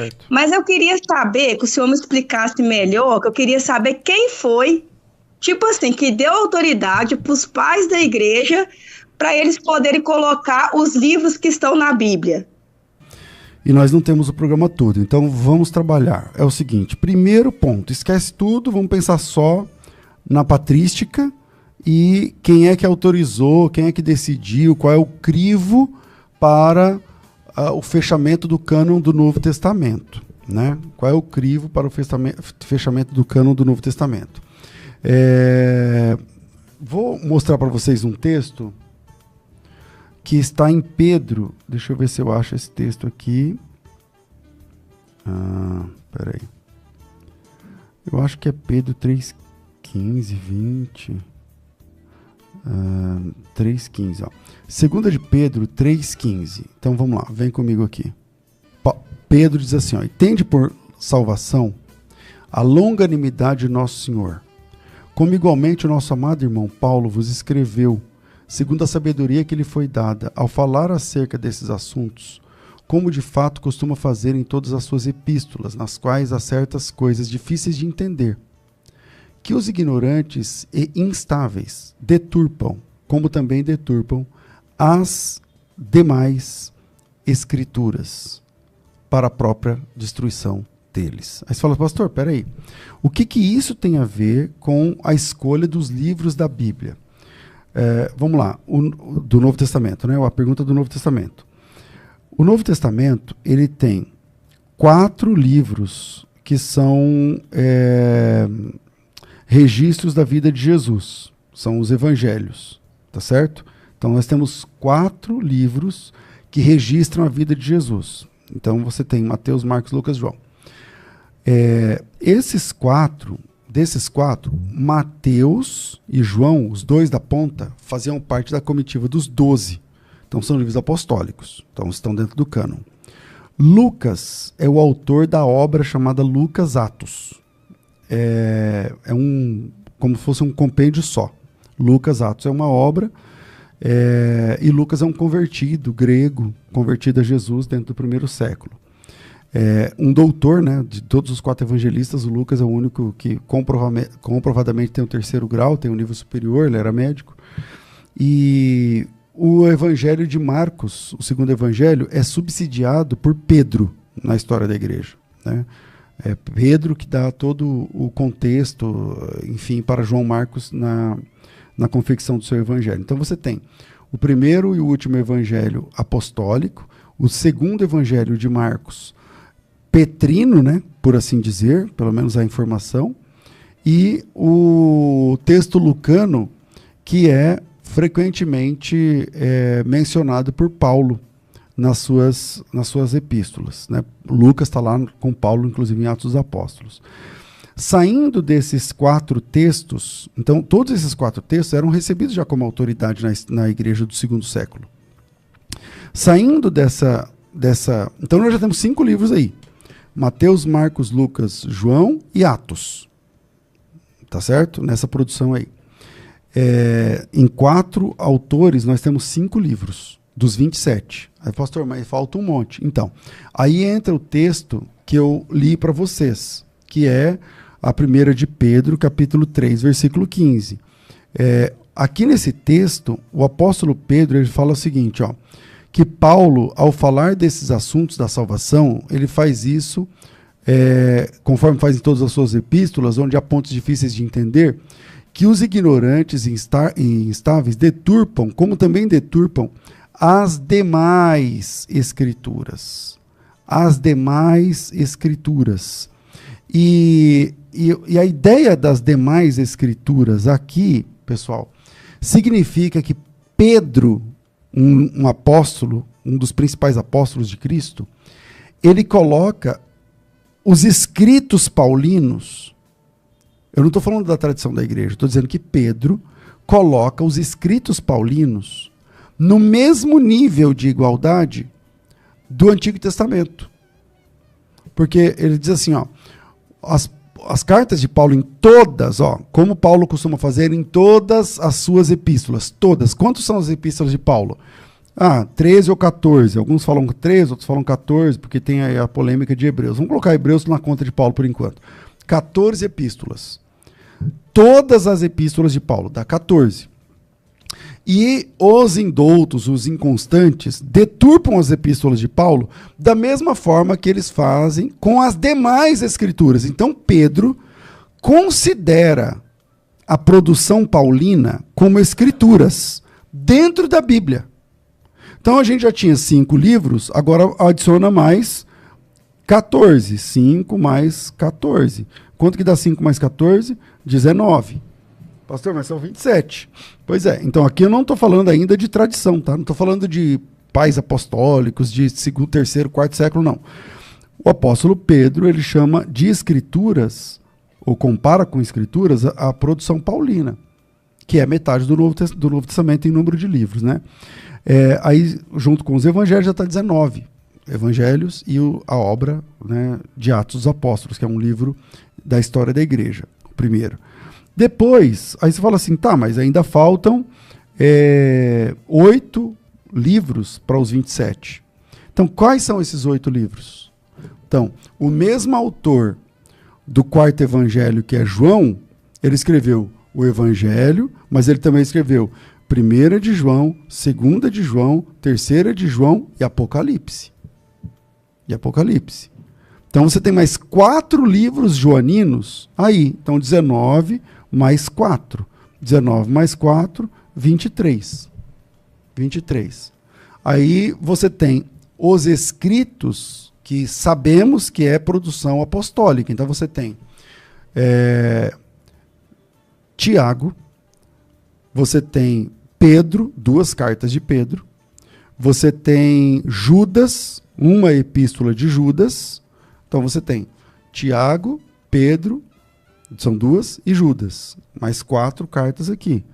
Certo. Mas eu queria saber, que o senhor me explicasse melhor, que eu queria saber quem foi, tipo assim, que deu autoridade para os pais da igreja para eles poderem colocar os livros que estão na Bíblia. E nós não temos o programa todo, então vamos trabalhar. É o seguinte, primeiro ponto, esquece tudo, vamos pensar só na patrística e quem é que autorizou, quem é que decidiu, qual é o crivo para o fechamento do cânon do Novo Testamento, né? Qual é o crivo para o fechamento do cânon do Novo Testamento? Vou mostrar para vocês um texto que está em Pedro. Deixa eu ver se eu acho esse texto aqui. Peraí. Eu acho que é Pedro 3,15, 20. 3,15, ó. Segunda de Pedro 3,15. Então vamos lá, vem comigo aqui. Pedro diz assim, ó: e tende por salvação a longanimidade de nosso Senhor, como igualmente o nosso amado irmão Paulo vos escreveu, segundo a sabedoria que lhe foi dada, ao falar acerca desses assuntos, como de fato costuma fazer em todas as suas epístolas, nas quais há certas coisas difíceis de entender, que os ignorantes e instáveis deturpam, como também deturpam as demais escrituras, para a própria destruição deles. Aí você fala, pastor, peraí, o que isso tem a ver com a escolha dos livros da Bíblia? Vamos lá, do Novo Testamento, né? A pergunta do Novo Testamento. O Novo Testamento, ele tem 4 livros que são registros da vida de Jesus, são os evangelhos, tá certo? Então nós temos 4 livros que registram a vida de Jesus. Então você tem Mateus, Marcos, Lucas, João. Desses quatro, Mateus e João, os dois da ponta, faziam parte da comitiva dos 12. Então são livros apostólicos, então estão dentro do cânon. Lucas é o autor da obra chamada Lucas Atos. Como se fosse um compêndio só. Lucas Atos é uma obra, e Lucas é um convertido grego, convertido a Jesus dentro do 1º século. Um doutor, né, de todos os 4 evangelistas, o Lucas é o único que comprovadamente tem o 3º grau, tem um nível superior, ele era médico. E o evangelho de Marcos, o 2º evangelho, é subsidiado por Pedro na história da igreja, né? É Pedro que dá todo o contexto, enfim, para João Marcos na confecção do seu evangelho. Então você tem o 1º e o último evangelho apostólico, o 2º evangelho de Marcos, petrino, né, por assim dizer, pelo menos a informação, e o texto lucano, que é frequentemente mencionado por Paulo nas suas epístolas, né? Lucas está lá com Paulo, inclusive em Atos dos Apóstolos. Saindo desses 4 textos, então todos esses 4 textos eram recebidos já como autoridade na igreja do 2º século. Saindo dessa... Então nós já temos 5 livros aí. Mateus, Marcos, Lucas, João e Atos. Tá certo? Nessa produção aí. Em 4 autores nós temos 5 livros, dos 27. Aí, pastor, mas falta um monte. Então, aí entra o texto que eu li para vocês, que é a 1ª de Pedro, capítulo 3, versículo 15. Aqui nesse texto, o apóstolo Pedro ele fala o seguinte, ó, que Paulo, ao falar desses assuntos da salvação, ele faz isso, conforme faz em todas as suas epístolas, onde há pontos difíceis de entender, que os ignorantes e instáveis deturpam, como também deturpam, as demais escrituras. As demais escrituras. E a ideia das demais escrituras aqui, pessoal, significa que Pedro, um apóstolo, um dos principais apóstolos de Cristo, ele coloca os escritos paulinos. Eu não estou falando da tradição da igreja, estou dizendo que Pedro coloca os escritos paulinos no mesmo nível de igualdade do Antigo Testamento. Porque ele diz assim, ó, as cartas de Paulo em todas, ó, como Paulo costuma fazer em todas as suas epístolas, todas. Quantas são as epístolas de Paulo? 13 ou 14. Alguns falam 13, outros falam 14, porque tem aí a polêmica de Hebreus. Vamos colocar Hebreus na conta de Paulo por enquanto. 14 epístolas. Todas as epístolas de Paulo, dá 14. E os indoutos, os inconstantes, deturpam as epístolas de Paulo da mesma forma que eles fazem com as demais escrituras. Então, Pedro considera a produção paulina como escrituras dentro da Bíblia. Então, a gente já tinha 5 livros, agora adiciona mais 14. 5 mais 14. Quanto que dá 5 mais 14? 19. Pastor, mas são 27. Pois é, então aqui eu não estou falando ainda de tradição, tá? Não estou falando de pais apostólicos, de 2º, 3º, 4º século, não. O apóstolo Pedro, ele chama de escrituras, ou compara com escrituras, a produção paulina, que é metade do Novo Testamento em número de livros, né? Aí, junto com os evangelhos, já está 19 evangelhos e a obra, né, de Atos dos Apóstolos, que é um livro da história da igreja, o primeiro. Depois, aí você fala assim, tá, mas ainda faltam 8 livros para os 27. Então, quais são esses 8 livros? Então, o mesmo autor do 4º evangelho, que é João, ele escreveu o evangelho, mas ele também escreveu 1ª de João, 2ª de João, 3ª de João e Apocalipse. Então, você tem mais 4 livros joaninos aí. Então, 19 mais 4. 19 mais 4, 23. 23. Aí você tem os escritos, que sabemos que é produção apostólica. Então você tem Tiago, você tem Pedro, 2 cartas de Pedro, você tem Judas, uma epístola de Judas. Então você tem Tiago, Pedro, são 2, e Judas. Mais 4 cartas aqui.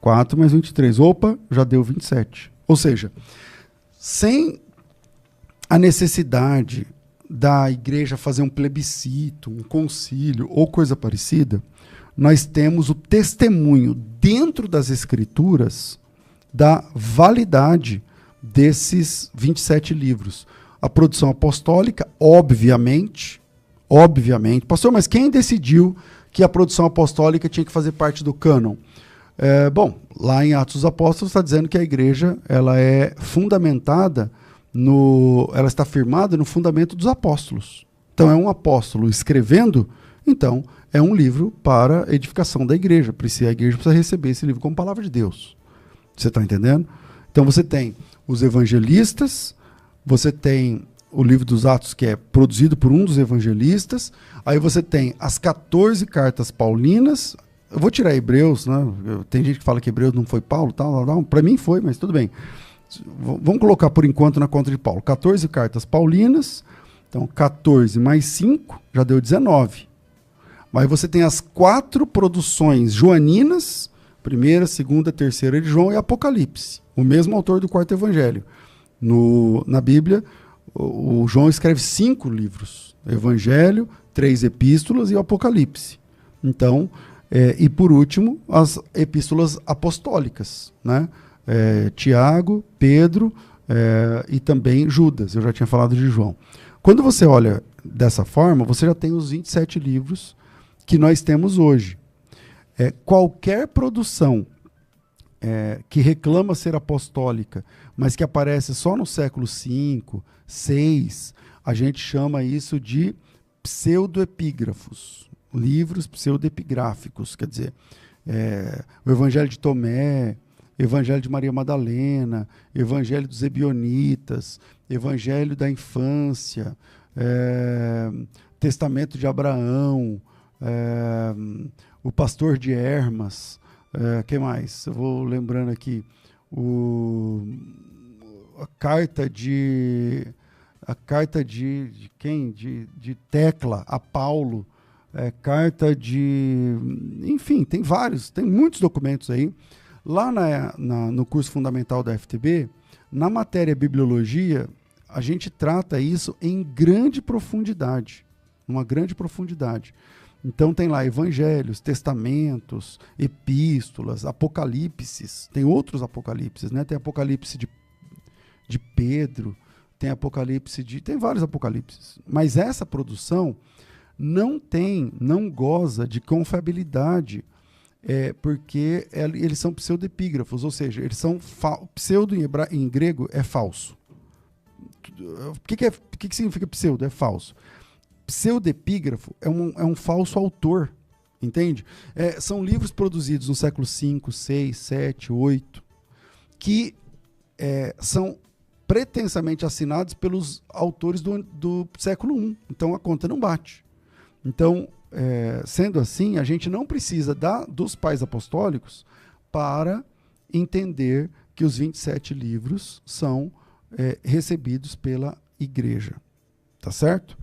4 mais 23. Opa, já deu 27. Ou seja, sem a necessidade da igreja fazer um plebiscito, um concílio ou coisa parecida, nós temos o testemunho dentro das escrituras da validade desses 27 livros. A produção apostólica, obviamente, pastor, mas quem decidiu que a produção apostólica tinha que fazer parte do cânon? Bom, lá em Atos dos Apóstolos está dizendo que a igreja ela é fundamentada ela está firmada no fundamento dos apóstolos. Então é um apóstolo escrevendo, então é um livro para edificação da igreja. A igreja precisa receber esse livro como palavra de Deus. Você está entendendo? Então você tem os evangelistas, você tem o livro dos Atos, que é produzido por um dos evangelistas, aí você tem as 14 cartas paulinas. Eu vou tirar Hebreus, né? Tem gente que fala que Hebreus não foi Paulo, tal. Para mim foi, mas tudo bem. Vamos colocar por enquanto na conta de Paulo. 14 cartas paulinas, então 14 mais 5 já deu 19. Mas você tem as 4 produções joaninas, 1ª, 2ª, 3ª de João e Apocalipse. O mesmo autor do 4º evangelho. Na Bíblia, o João escreve 5 livros. Evangelho, 3 epístolas e o Apocalipse. Então, e por último, as epístolas apostólicas, né? Tiago, Pedro e também Judas. Eu já tinha falado de João. Quando você olha dessa forma, você já tem os 27 livros que nós temos hoje. Qualquer produção que reclama ser apostólica, mas que aparece só no século V, VI, a gente chama isso de pseudoepígrafos, livros pseudoepigráficos, quer dizer, o Evangelho de Tomé, Evangelho de Maria Madalena, Evangelho dos Ebionitas, Evangelho da Infância, Testamento de Abraão, o Pastor de Hermas, que mais? Eu vou lembrando aqui, a carta de quem? De Tecla a Paulo, carta de... Enfim, tem muitos documentos aí. Lá no curso fundamental da FTB, na matéria Bibliologia, a gente trata isso em grande profundidade, uma grande profundidade. Então tem lá evangelhos, testamentos, epístolas, apocalipses, tem outros apocalipses, né? Tem Apocalipse de Pedro, tem Apocalipse tem vários Apocalipses, mas essa produção não goza de confiabilidade, porque eles são pseudepígrafos, ou seja, eles são pseudo em grego é falso. O que significa pseudo? É falso. Pseudepígrafo é um falso autor, entende? São livros produzidos no século V, VI, VII, VIII, que são pretensamente assinados pelos autores do século I. Então a conta não bate. Então, sendo assim, a gente não precisa dos pais apostólicos para entender que os 27 livros são recebidos pela igreja. Tá certo?